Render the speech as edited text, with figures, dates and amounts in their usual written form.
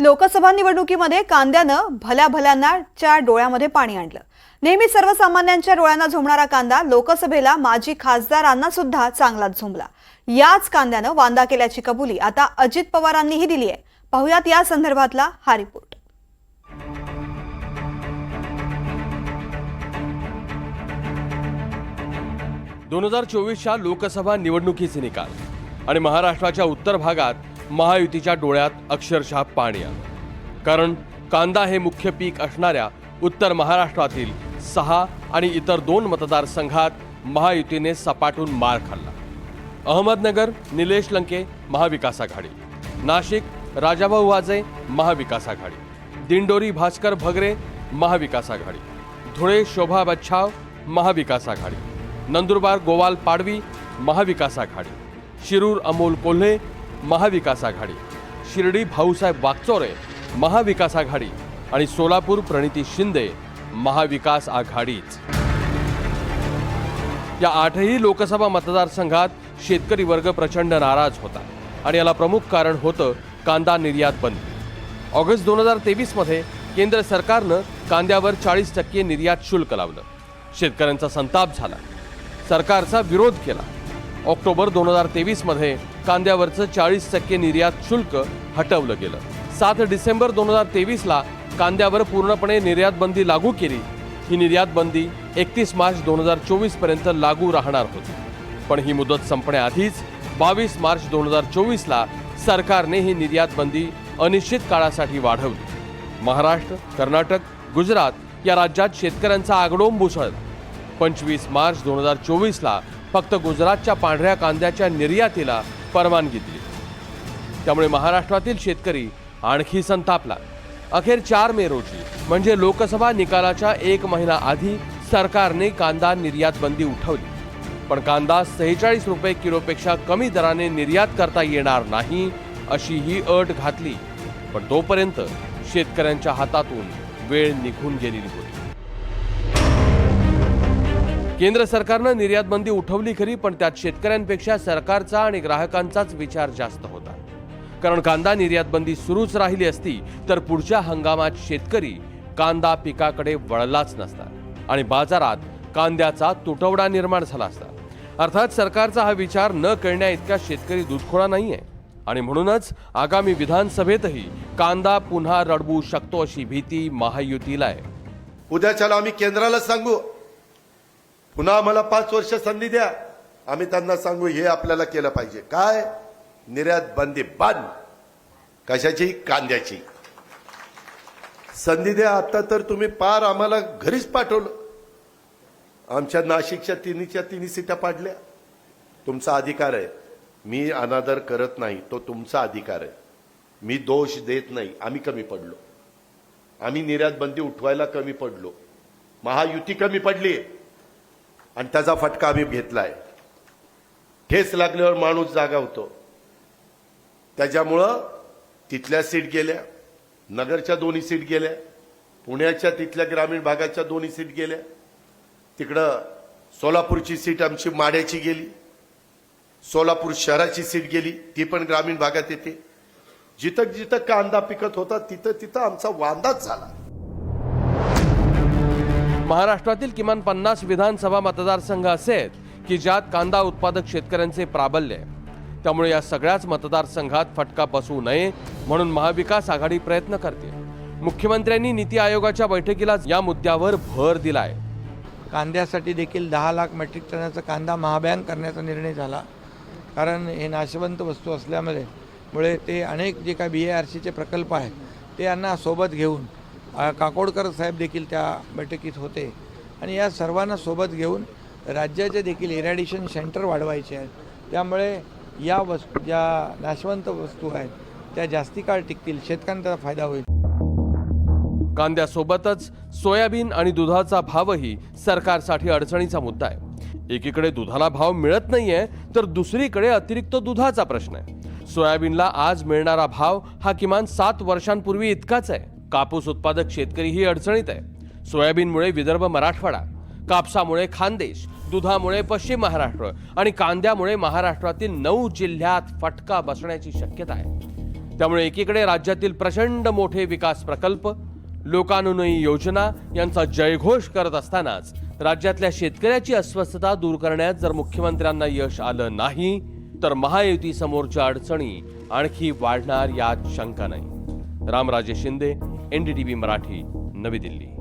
लोकसभा निवडणुकीमध्ये कांद्यानं भल्या भल्यांच्या डोळ्यामध्ये पाणी आणलं। नेहमी सर्वसामान्यांच्या डोळ्यांना झोमणारा कांदा लोकसभेला माजी खासदारांना सुद्धा चांगलाच झोंबला। याच कांद्यानं वांदा केल्याची कबुली आता अजित पवारांनीही दिली आहे। पाहुयात या संदर्भातला हा रिपोर्ट। 2024च्या लोकसभा निवडणुकीचे निकाल आणि महाराष्ट्राच्या उत्तर भागात महायुतीच्या डोळ्यात अक्षरशः पाणी आलं। कारण कांदा हे मुख्य पीक असणाऱ्या उत्तर महाराष्ट्रातील 6 आणि इतर 2 मतदारसंघात महायुतीने सपाटून मार खाल्ला। अहमदनगर निलेश लंके महाविकास आघाडी, नाशिक राजाभाऊ वाजे महाविकास आघाडी, दिंडोरी भास्कर भगरे महाविकास आघाडी, धुळे शोभा बच्छाव महाविकास आघाडी, नंदुरबार गोवाल पाडवी महाविकास आघाडी, शिरूर अमोल कोल्हे महाविकास आघाडी, शिर्डी भाऊसाहेब वागचोरे महाविकास आघाडी आणि सोलापूर प्रणिती शिंदे महाविकास आघाडीच। या 8ही लोकसभा मतदारसंघात शेतकरी वर्ग प्रचंड नाराज होता आणि याला प्रमुख कारण होतं कांदा निर्यात बंदी। ऑगस्ट 2023 मध्ये केंद्र सरकारनं कांद्यावर 40% निर्यात शुल्क लावलं। शेतकऱ्यांचा संताप झाला, सरकारचा विरोध केला। ऑक्टोबर 2023 मध्ये कांद्यावरचं 40% निर्यात शुल्क हटवलं गेलं। 7 डिसेंबर 2023 ला कांद्यावर पूर्णपणे निर्यात बंदी लागू केली। ही निर्यात बंदी 31 मार्च 2024 पर्यंत लागू राहणार होती, पण ही मुदत संपण्याआधीच 22 मार्च 2024 ला सरकारने ही निर्यात बंदी अनिश्चित काळासाठी वाढवली। महाराष्ट्र, कर्नाटक, गुजरात या राज्यात शेतकऱ्यांचा आगडोंब उसळला। 25 मार्च 2024 ला फक्त गुजरातच्या पांढऱ्या कांद्याच्या निर्यातीला परवानगी दिली। त्यामुळे महाराष्ट्रातील शेतकरी आणखी संतापला। अखेर 4 मे रोजी म्हणजे लोकसभा निकालाच्या 1 महिना आधी सरकारने कांदा निर्यात बंदी उठवली, पण कांदा 46 रुपये किलोपेक्षा कमी दराने निर्यात करता येणार नाही अशी ही अट घातली। पण तोपर्यंत शेतकऱ्यांच्या हातातून वेळ निघून गेलेली होती। केंद्र सरकारनं निर्यात बंदी उठवली खरी, पण त्यात शेतकऱ्यांपेक्षा सरकारचा आणि ग्राहकांचाच विचार जास्त होता। कारण कांदा निर्यात बंदी सुरूच राहिली असती तर पुढच्या हंगामात शेतकरी कांदा पिकाकडे वळलाच नसता आणि बाजारात कांद्याचा तुटवडा निर्माण झाला असता। अर्थात सरकारचा हा विचार न कळण्या इतका शेतकरी दूधखोळा नाहीये आणि म्हणूनच आगामी विधानसभेतही कांदा पुन्हा रडवू शकतो अशी भीती महायुतीला आहे। उद्याच्याला आम्ही केंद्राला सांगू, पुन्हा आम्हाला 5 वर्ष संधी द्या। आम्ही त्यांना सांगू हे आपल्याला केलं पाहिजे। काय? निर्यात बंदी बंद। कशाची? कांद्याची। संधी द्या। आता तर तुम्ही पार आम्हाला घरीच पाठवलं। आमच्या नाशिकच्या तिन्ही सीटा पाडल्या। तुमचा अधिकार आहे, मी अनादर करत नाही, तो तुमचा अधिकार आहे, मी दोष देत नाही। आम्ही कमी पडलो, आम्ही निर्यात बंदी उठवायला कमी पडलो, महायुती कमी पडली आणि त्याचा फटका आम्ही घेतलाय। ठेस लागल्यावर माणूस जागा होतो। त्याच्यामुळं तिथल्या सीट गेल्या, नगरच्या 2 सीट गेल्या, पुण्याच्या तिथल्या ग्रामीण भागाच्या 2 सीट गेल्या, तिकडं सोलापूरची सीट आमची माड्याची गेली, सोलापूर शहराची सीट गेली, ती पण ग्रामीण भागात येते। जिथं जिथं कांदा पिकत होता तिथं आमचा वांदाच झाला। महाराष्ट्रातील किमान 50 विधानसभा मतदारसंघ असे आहेत की ज्यात कांदा उत्पादक शेतकऱ्यांचे प्राबल्य आहे। त्यामुळे या सगळ्याच मतदारसंघात फटका बसू नये म्हणून महाविकास आघाडी प्रयत्न करते। मुख्यमंत्र्यांनी नीती आयोगाच्या बैठकीला या मुद्द्यावर भर दिलाय। कांद्यासाठी देखील 10 लाख मेट्रिक टनाचा कांदा महाबॅन करण्याचा निर्णय झाला। कारण हे नाशवंत वस्तू असल्यामुळे ते अनेक जे काही BARCचे प्रकल्प आहेत ते यांना सोबत घेऊन काकोडकर साहेब देखील त्या बैठकीत होते आणि या सर्वांना सोबत घेऊन राज्याचे देखील इरॅडिशन सेंटर वाढवायचे आहेत। त्यामुळे या वस्तू ज्या नाशवंत वस्तू आहेत त्या जास्ती काळ टिकतील, शेतकऱ्यांचा फायदा होईल। कांद्यासोबतच सोयाबीन आणि दुधाचा भावही सरकारसाठी अडचणीचा मुद्दा आहे। एकीकडे दुधाला भाव मिळत नाहीये तर दुसरीकडे अतिरिक्त दुधाचा प्रश्न आहे। सोयाबीनला आज मिळणारा भाव हा किमान 7 वर्षांपूर्वी इतकाच आहे। कापूस उत्पादक शेतकरीही अडचणीत आहे। सोयाबीनमुळे विदर्भ मराठवाडा, कापसामुळे खानदेश, दुधामुळे पश्चिम महाराष्ट्र आणि कांद्यामुळे महाराष्ट्रातील 9 जिल्ह्यात फटका बसण्याची शक्यता आहे। त्यामुळे एकीकडे राज्यातील प्रचंड मोठे विकास प्रकल्प, लोकानुनयी योजना यांचा जयघोष करत असतानाच राज्यातल्या शेतकऱ्याची अस्वस्थता दूर करण्यात जर मुख्यमंत्र्यांना यश आलं नाही तर महायुती समोरच्या अडचणी आणखी वाढणार यात शंका नाही. रामराजे शिंदे, NDTV मराठी, नवी दिल्ली.